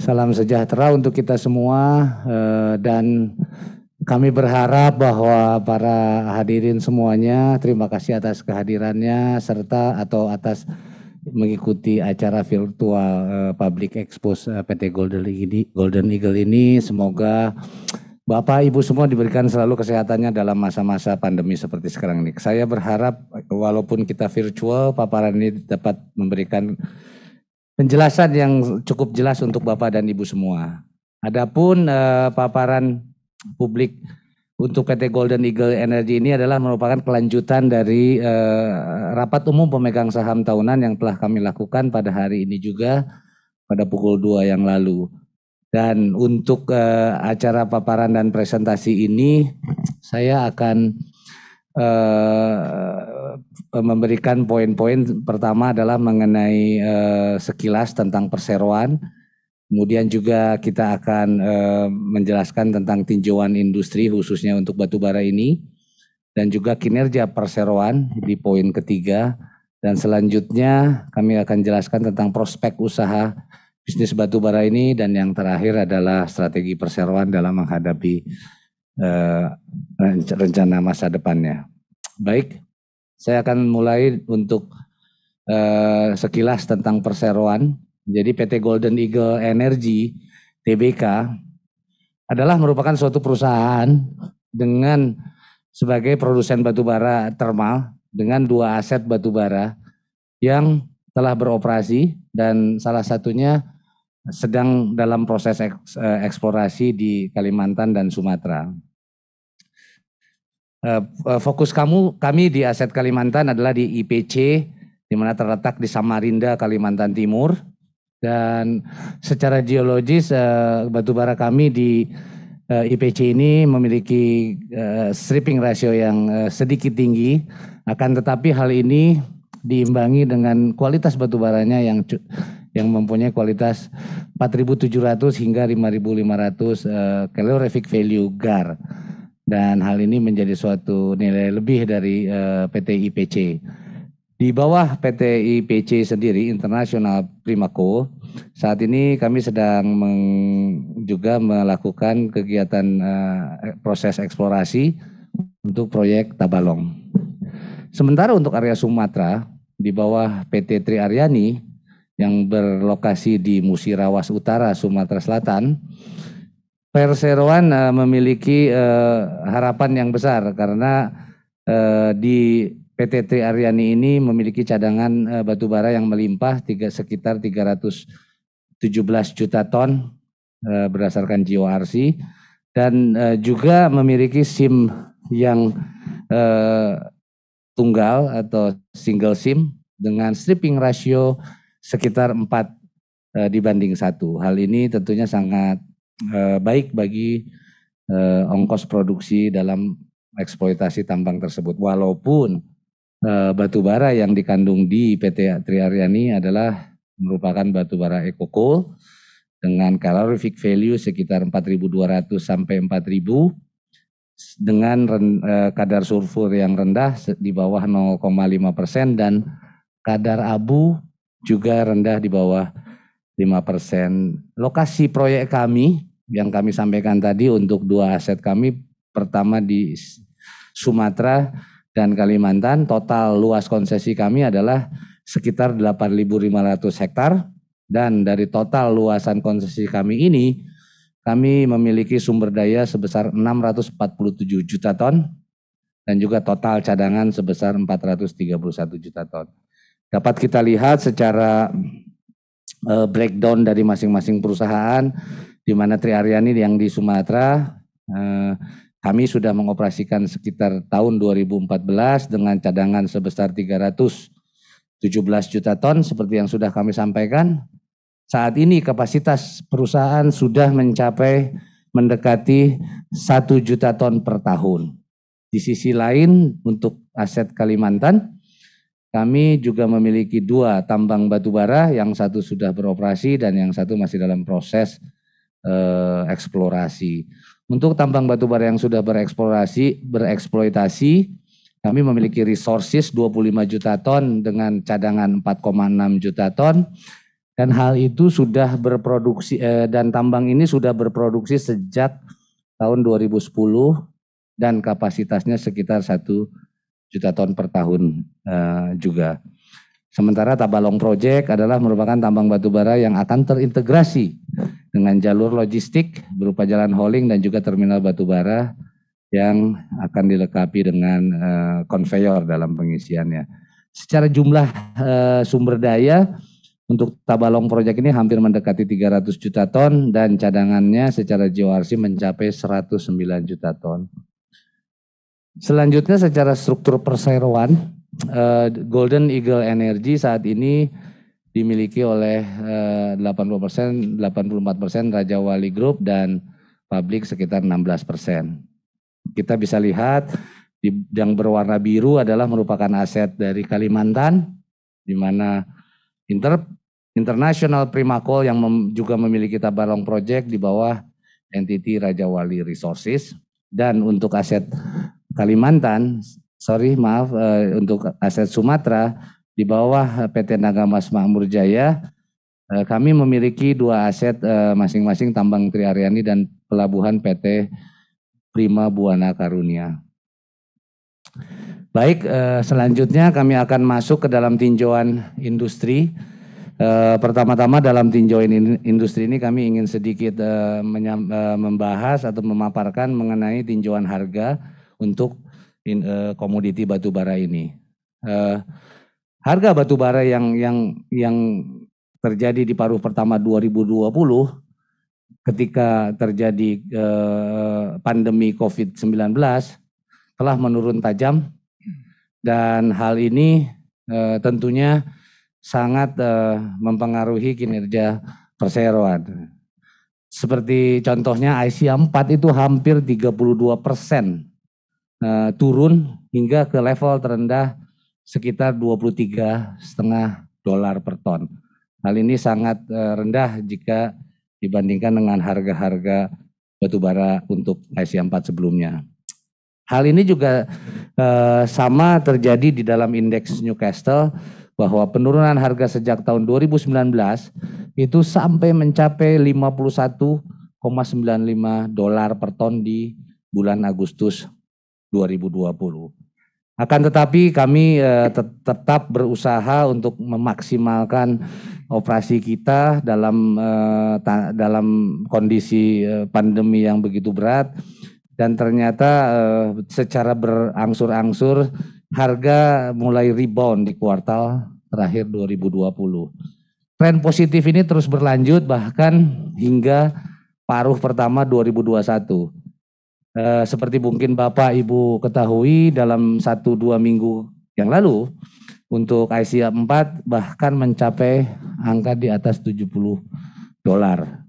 Salam sejahtera untuk kita semua dan kami berharap bahwa para hadirin semuanya terima kasih atas kehadirannya serta atau atas mengikuti acara virtual Public Expose PT Golden Eagle ini. Semoga Bapak Ibu semua diberikan selalu kesehatannya dalam masa-masa pandemi seperti sekarang ini. Saya berharap walaupun kita virtual, paparan ini dapat memberikan penjelasan yang cukup jelas untuk Bapak dan Ibu semua. Adapun paparan publik untuk PT Golden Eagle Energy ini adalah merupakan kelanjutan dari rapat umum pemegang saham tahunan yang telah kami lakukan pada hari ini juga pada pukul 2 yang lalu. Dan untuk acara paparan dan presentasi ini saya akan memberikan poin-poin. Pertama adalah mengenai sekilas tentang perseroan. Kemudian juga kita akan menjelaskan tentang tinjauan industri khususnya untuk batubara ini. Dan juga kinerja perseroan di poin ketiga. Dan selanjutnya kami akan jelaskan tentang prospek usaha bisnis batubara ini. Dan yang terakhir adalah strategi perseroan dalam menghadapi rencana masa depannya. Baik, saya akan mulai untuk sekilas tentang perseroan. Jadi PT Golden Eagle Energy Tbk adalah merupakan suatu perusahaan dengan sebagai produsen batubara termal dengan 2 aset batubara yang telah beroperasi dan salah satunya sedang dalam proses eksplorasi di Kalimantan dan Sumatera. Fokus kami di aset Kalimantan adalah di IPC, di mana terletak di Samarinda, Kalimantan Timur. Dan secara geologis batubara kami di IPC ini memiliki stripping ratio yang sedikit tinggi, akan tetapi hal ini diimbangi dengan kualitas batubaranya yang mempunyai kualitas 4.700 hingga 5.500 calorific value GAR. Dan hal ini menjadi suatu nilai lebih dari PT IPC. Di bawah PT IPC sendiri, International Primaco, saat ini kami sedang juga melakukan kegiatan proses eksplorasi untuk proyek Tabalong. Sementara untuk area Sumatera, di bawah PT Tri Aryani yang berlokasi di Musirawas Utara, Sumatera Selatan, perseroan memiliki harapan yang besar karena di PT Tri Aryani ini memiliki cadangan batubara yang melimpah sekitar 317 juta ton berdasarkan GORC dan juga memiliki SIM yang tunggal atau single SIM dengan stripping ratio sekitar 4 dibanding 1. Hal ini tentunya sangat baik bagi ongkos produksi dalam eksploitasi tambang tersebut. Walaupun batubara yang dikandung di PT Tri Aryani adalah merupakan batubara eco coal dengan calorific value sekitar 4.200 sampai 4.000 dengan kadar sulfur yang rendah di bawah 0,5% dan kadar abu juga rendah di bawah 5%. Lokasi proyek kami yang kami sampaikan tadi untuk 2 aset kami, pertama di Sumatera dan Kalimantan, total luas konsesi kami adalah sekitar 8.500 hektar dan dari total luasan konsesi kami ini, kami memiliki sumber daya sebesar 647 juta ton dan juga total cadangan sebesar 431 juta ton. Dapat kita lihat secara breakdown dari masing-masing perusahaan, di mana Tri Aryani yang di Sumatera kami sudah mengoperasikan sekitar tahun 2014 dengan cadangan sebesar 317 juta ton seperti yang sudah kami sampaikan. Saat ini kapasitas perusahaan sudah mencapai mendekati 1 juta ton per tahun. Di sisi lain untuk aset Kalimantan, kami juga memiliki 2 tambang batubara, yang satu sudah beroperasi dan yang satu masih dalam proses eksplorasi. Untuk tambang batubara yang sudah bereksploitasi, kami memiliki resources 25 juta ton dengan cadangan 4,6 juta ton Dan hal itu sudah berproduksi dan tambang ini sudah berproduksi sejak tahun 2010 dan kapasitasnya sekitar 1 juta ton per tahun juga. Sementara Tabalong Project adalah merupakan tambang batubara yang akan terintegrasi dengan jalur logistik berupa jalan hauling dan juga terminal batubara yang akan dilengkapi dengan konveyor dalam pengisiannya. Secara jumlah sumber daya untuk Tabalong Project ini hampir mendekati 300 juta ton dan cadangannya secara GORC mencapai 109 juta ton. Selanjutnya secara struktur perseroan, Golden Eagle Energy saat ini dimiliki oleh 80%, 84% Raja Wali Group dan publik sekitar 16%. Kita bisa lihat yang berwarna biru adalah merupakan aset dari Kalimantan, di mana International Primakol yang juga memiliki Tabalong Project di bawah entity Raja Wali Resources. Dan untuk aset Kalimantan, untuk aset Sumatera di bawah PT Nagamas Makmur Jaya, kami memiliki 2 aset masing-masing tambang Triaryani dan pelabuhan PT Prima Buana Karunia. Baik, selanjutnya kami akan masuk ke dalam tinjauan industri. Pertama-tama dalam tinjauan industri ini kami ingin sedikit membahas atau memaparkan mengenai tinjauan harga untuk komoditi batubara ini. Harga batubara yang terjadi di paruh pertama 2020 ketika terjadi pandemi COVID-19 telah menurun tajam, dan hal ini tentunya sangat mempengaruhi kinerja perseroan. Seperti contohnya ICA 4 itu hampir 32% turun hingga ke level terendah sekitar $23,5 per ton. Hal ini sangat rendah jika dibandingkan dengan harga-harga batubara untuk ICA 4 sebelumnya. Hal ini juga sama terjadi di dalam indeks Newcastle, bahwa penurunan harga sejak tahun 2019 itu sampai mencapai $51,95 per ton di bulan Agustus 2020. Akan tetapi kami tetap berusaha untuk memaksimalkan operasi kita dalam kondisi pandemi yang begitu berat, dan ternyata secara berangsur-angsur harga mulai rebound di kuartal terakhir 2020. Tren positif ini terus berlanjut bahkan hingga paruh pertama 2021. Seperti mungkin Bapak Ibu ketahui, dalam 1-2 minggu yang lalu untuk ICA 4 bahkan mencapai angka di atas $70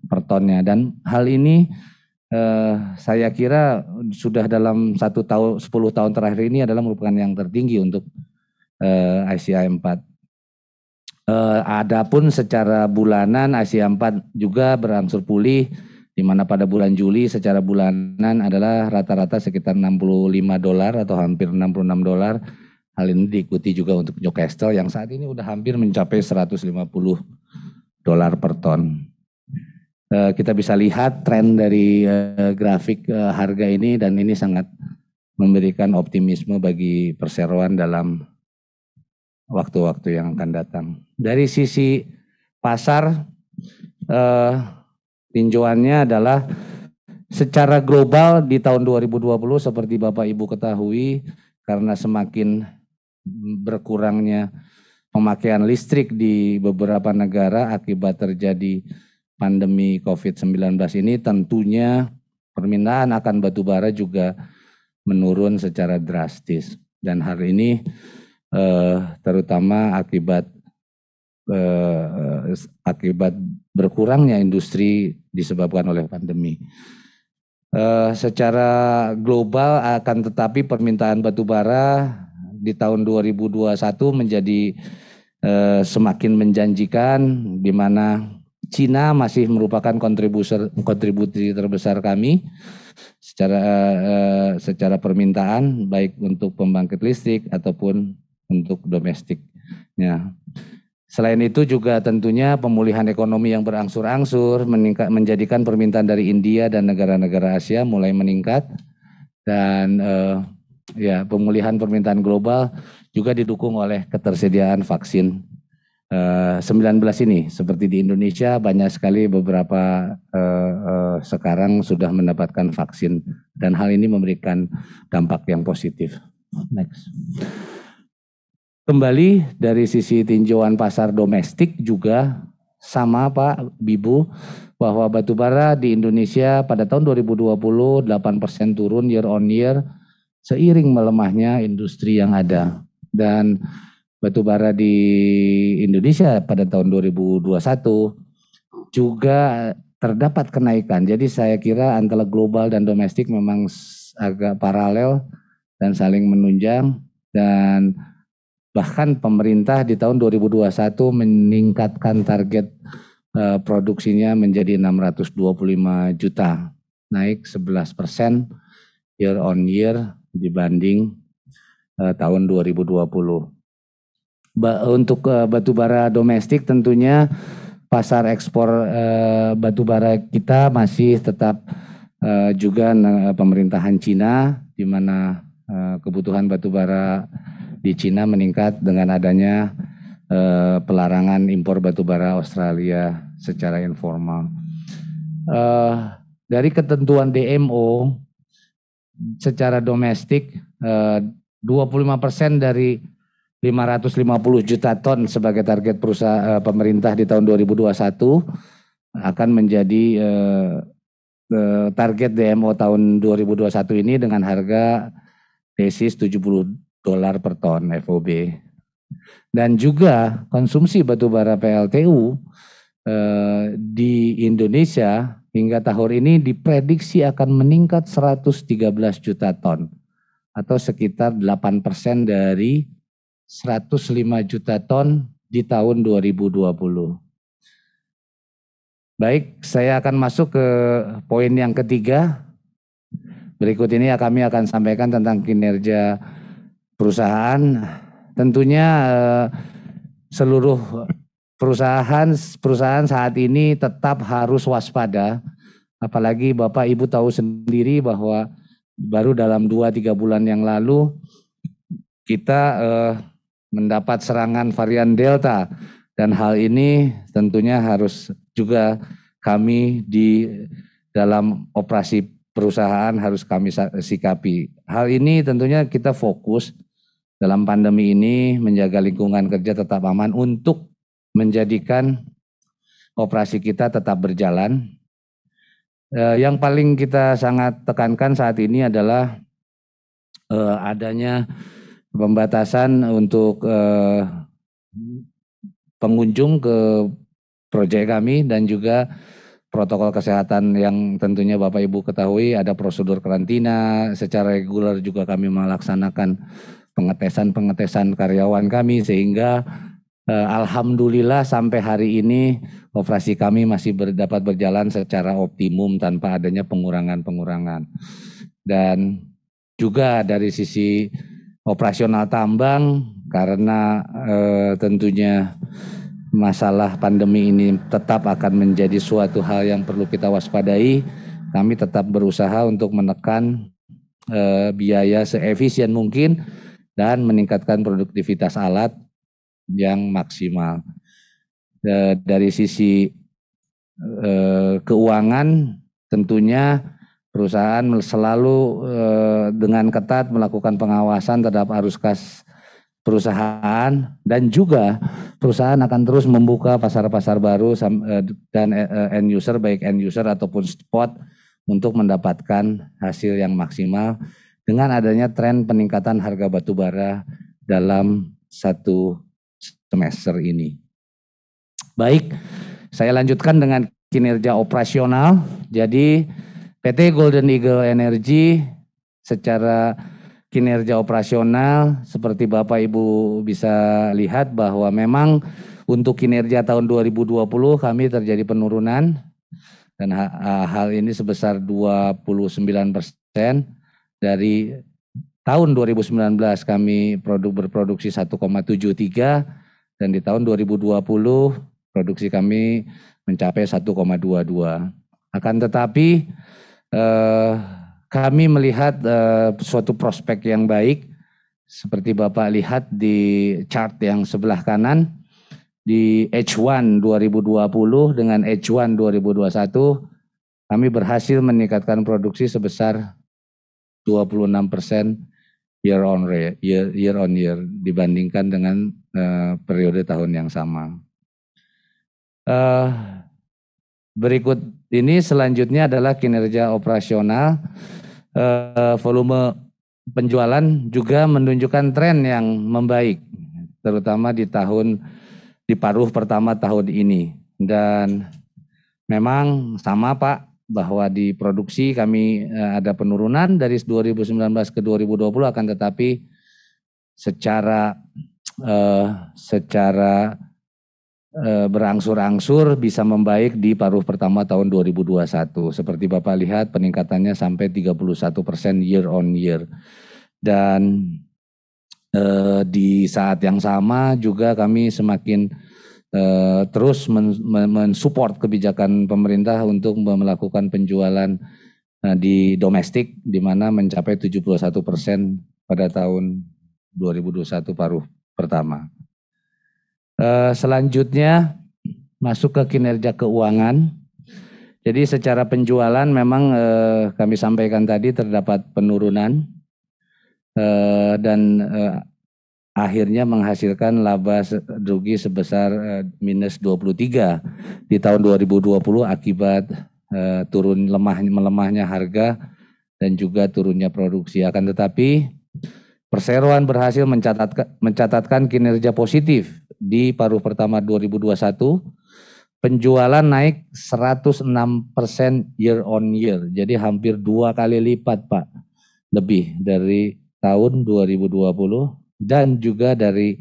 per tonnya, dan hal ini saya kira sudah dalam 10 tahun terakhir ini adalah merupakan yang tertinggi untuk ICA 4. Adapun secara bulanan ICA 4 juga berangsur pulih, di mana pada bulan Juli secara bulanan adalah rata-rata sekitar $65 atau hampir $66. Hal ini diikuti juga untuk Newcastle yang saat ini udah hampir mencapai $150 per ton. Kita bisa lihat tren dari grafik harga ini, dan ini sangat memberikan optimisme bagi perseroan dalam waktu-waktu yang akan datang. Dari sisi pasar, tinjauannya adalah secara global di tahun 2020 seperti Bapak Ibu ketahui, karena semakin berkurangnya pemakaian listrik di beberapa negara akibat terjadi pandemi COVID-19 ini, tentunya permintaan akan batubara juga menurun secara drastis. Dan hal ini terutama akibat berkurangnya industri disebabkan oleh pandemi. Secara global akan tetapi permintaan batubara di tahun 2021 menjadi semakin menjanjikan, di mana Cina masih merupakan kontribusi terbesar kami secara permintaan, baik untuk pembangkit listrik ataupun untuk domestiknya. Selain itu juga tentunya pemulihan ekonomi yang berangsur-angsur menjadikan permintaan dari India dan negara-negara Asia mulai meningkat, dan ya pemulihan permintaan global juga didukung oleh ketersediaan vaksin 19 ini. Seperti di Indonesia banyak sekali beberapa sekarang sudah mendapatkan vaksin, dan hal ini memberikan dampak yang positif. Next. Kembali dari sisi tinjauan pasar domestik juga sama Pak Bibu, bahwa batubara di Indonesia pada tahun 2020 8% turun year on year seiring melemahnya industri yang ada. Dan batubara di Indonesia pada tahun 2021 juga terdapat kenaikan. Jadi saya kira antara global dan domestik memang agak paralel dan saling menunjang, dan bahkan pemerintah di tahun 2021 meningkatkan target produksinya menjadi 625 juta, naik 11% year on year dibanding tahun 2020. Untuk batubara domestik tentunya pasar ekspor batubara kita masih tetap juga pemerintahan Cina, di mana kebutuhan batubara di Cina meningkat dengan adanya pelarangan impor batubara Australia secara informal. Dari ketentuan DMO secara domestik 25% dari 550 juta ton sebagai target perusahaan pemerintah di tahun 2021 akan menjadi target DMO tahun 2021 ini dengan harga basis $70 per ton FOB. Dan juga konsumsi batubara PLTU di Indonesia hingga tahun ini diprediksi akan meningkat 113 juta ton atau sekitar 8% dari 105 juta ton di tahun 2020. Baik, saya akan masuk ke poin yang ketiga. Berikut ini kami akan sampaikan tentang kinerja perusahaan. Tentunya seluruh perusahaan saat ini tetap harus waspada. Apalagi Bapak Ibu tahu sendiri bahwa baru dalam 2-3 bulan yang lalu kita mendapat serangan varian Delta, dan hal ini tentunya harus juga kami di dalam operasi perusahaan harus kami sikapi. Hal ini tentunya kita fokus dalam pandemi ini menjaga lingkungan kerja tetap aman untuk menjadikan operasi kita tetap berjalan. Yang paling kita sangat tekankan saat ini adalah adanya pembatasan untuk pengunjung ke proyek kami, dan juga protokol kesehatan yang tentunya Bapak Ibu ketahui ada prosedur karantina. Secara reguler juga kami melaksanakan pengetesan karyawan kami, sehingga alhamdulillah sampai hari ini operasi kami masih dapat berjalan secara optimum tanpa adanya pengurangan. Dan juga dari sisi operasional tambang, karena tentunya masalah pandemi ini tetap akan menjadi suatu hal yang perlu kita waspadai, kami tetap berusaha untuk menekan biaya seefisien mungkin dan meningkatkan produktivitas alat yang maksimal. Dari sisi keuangan, tentunya perusahaan selalu dengan ketat melakukan pengawasan terhadap arus kas perusahaan, dan juga perusahaan akan terus membuka pasar-pasar baru dan end user, baik end user ataupun spot, untuk mendapatkan hasil yang maksimal dengan adanya tren peningkatan harga batubara dalam 1 semester ini. Baik, saya lanjutkan dengan kinerja operasional. Jadi PT Golden Eagle Energy secara kinerja operasional seperti Bapak Ibu bisa lihat bahwa memang untuk kinerja tahun 2020 kami terjadi penurunan, dan hal ini sebesar 29% dari tahun 2019 kami berproduksi 1,73, dan di tahun 2020 produksi kami mencapai 1,22. Akan tetapi kami melihat suatu prospek yang baik, seperti Bapak lihat di chart yang sebelah kanan, di H1 2020 dengan H1 2021, kami berhasil meningkatkan produksi sebesar 26% year on year dibandingkan dengan periode tahun yang sama. Berikut ini selanjutnya adalah kinerja operasional. Volume penjualan juga menunjukkan tren yang membaik, terutama di paruh pertama tahun ini. Dan memang sama Pak, bahwa di produksi kami ada penurunan dari 2019 ke 2020, akan tetapi secara berangsur-angsur bisa membaik di paruh pertama tahun 2021. Seperti Bapak lihat peningkatannya sampai 31% year on year. Dan di saat yang sama juga kami semakin terus mensupport kebijakan pemerintah untuk melakukan penjualan di domestik, di mana mencapai 71% pada tahun 2021 paruh pertama. Selanjutnya masuk ke kinerja keuangan. Jadi secara penjualan memang kami sampaikan tadi terdapat penurunan dan akhirnya menghasilkan laba rugi sebesar minus 23 di tahun 2020 akibat melemahnya harga dan juga turunnya produksi. Akan tetapi perseroan berhasil mencatatkan kinerja positif di paruh pertama 2021. Penjualan naik 106% year on year, jadi hampir 2 kali lipat Pak, lebih dari tahun 2020. Dan juga dari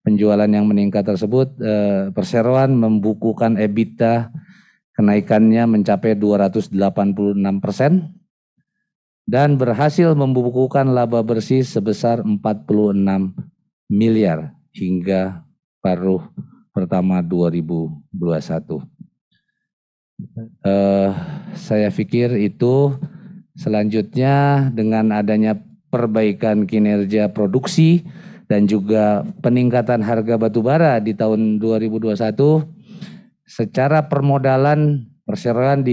penjualan yang meningkat tersebut, perseroan membukukan EBITDA kenaikannya mencapai 286% dan berhasil membukukan laba bersih sebesar 46 miliar hingga paruh pertama 2021. Saya pikir itu. Selanjutnya dengan adanya perbaikan kinerja produksi dan juga peningkatan harga batubara di tahun 2021, secara permodalan perseroan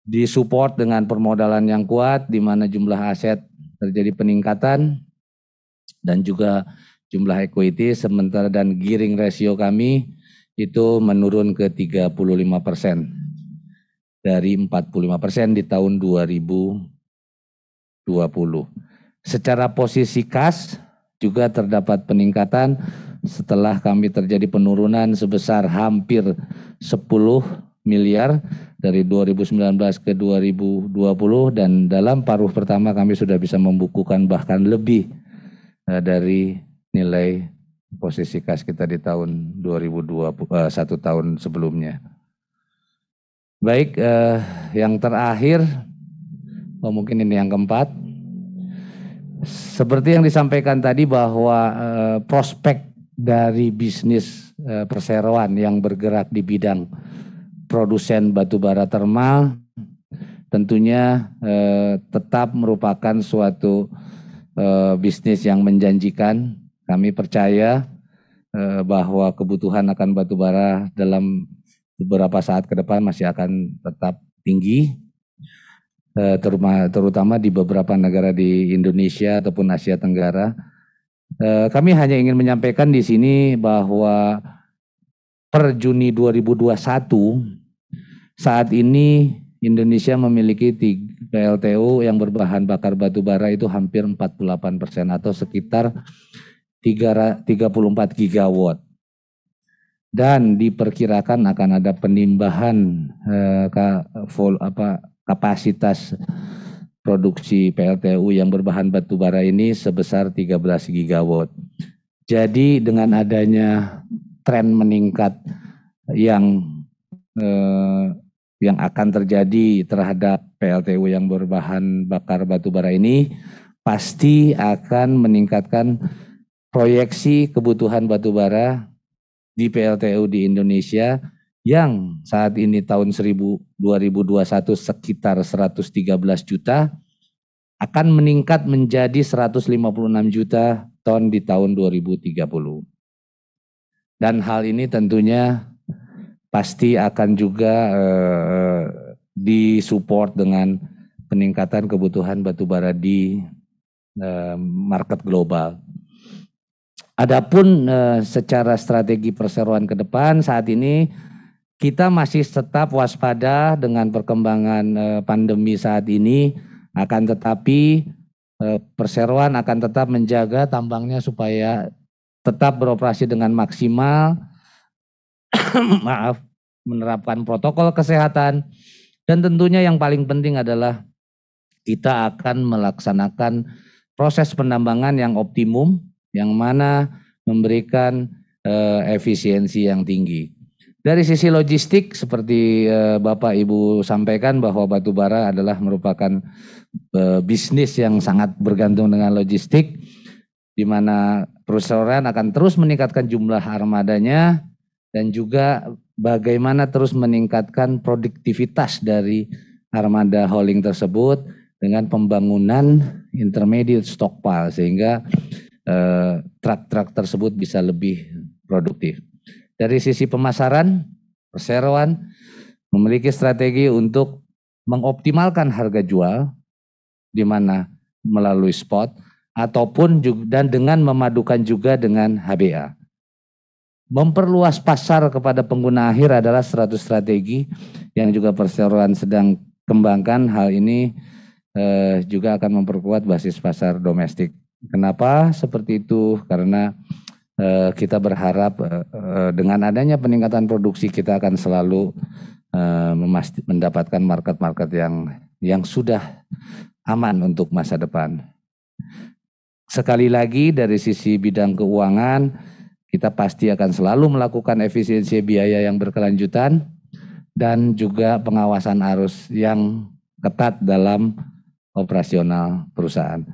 disupport dengan permodalan yang kuat, di mana jumlah aset terjadi peningkatan dan juga jumlah equity, sementara dan gearing ratio kami itu menurun ke 35% dari 45% di tahun 2020. Secara posisi kas juga terdapat peningkatan setelah kami terjadi penurunan sebesar hampir 10 miliar dari 2019 ke 2020, dan dalam paruh pertama kami sudah bisa membukukan bahkan lebih dari nilai posisi kas kita di tahun 2020, satu tahun sebelumnya. Baik, yang terakhir, mungkin ini yang keempat. Seperti yang disampaikan tadi bahwa prospek dari bisnis perseroan yang bergerak di bidang produsen batubara termal tentunya tetap merupakan suatu bisnis yang menjanjikan. Kami percaya bahwa kebutuhan akan batubara dalam beberapa saat ke depan masih akan tetap tinggi, terutama di beberapa negara di Indonesia ataupun Asia Tenggara. Kami hanya ingin menyampaikan di sini bahwa per Juni 2021 saat ini Indonesia memiliki PLTU yang berbahan bakar batubara itu hampir 48% atau sekitar 34 gigawatt. Dan diperkirakan akan ada penimbahan kapasitas produksi PLTU yang berbahan batubara ini sebesar 13 gigawatt. Jadi dengan adanya tren meningkat yang akan terjadi terhadap PLTU yang berbahan bakar batubara ini pasti akan meningkatkan proyeksi kebutuhan batubara di PLTU di Indonesia yang saat ini tahun 2021 sekitar 113 juta akan meningkat menjadi 156 juta ton di tahun 2030. Dan hal ini tentunya pasti akan juga disupport dengan peningkatan kebutuhan batubara di market global. Adapun secara strategi perseroan ke depan saat ini kita masih tetap waspada dengan perkembangan pandemi saat ini, akan tetapi perseroan akan tetap menjaga tambangnya supaya tetap beroperasi dengan maksimal, menerapkan protokol kesehatan, dan tentunya yang paling penting adalah kita akan melaksanakan proses penambangan yang optimum, yang mana memberikan efisiensi yang tinggi. Dari sisi logistik seperti Bapak Ibu sampaikan bahwa batubara adalah merupakan bisnis yang sangat bergantung dengan logistik, di mana perusahaan akan terus meningkatkan jumlah armadanya dan juga bagaimana terus meningkatkan produktivitas dari armada hauling tersebut dengan pembangunan intermediate stockpile sehingga truk-truk tersebut bisa lebih produktif. Dari sisi pemasaran, perseroan memiliki strategi untuk mengoptimalkan harga jual di mana melalui spot ataupun juga, dan dengan memadukan juga dengan HBA. Memperluas pasar kepada pengguna akhir adalah suatu strategi yang juga perseroan sedang kembangkan. Hal ini juga akan memperkuat basis pasar domestik. Kenapa seperti itu? Karena kita berharap dengan adanya peningkatan produksi kita akan selalu mendapatkan market-market yang sudah aman untuk masa depan. Sekali lagi dari sisi bidang keuangan, kita pasti akan selalu melakukan efisiensi biaya yang berkelanjutan dan juga pengawasan arus yang ketat dalam operasional perusahaan.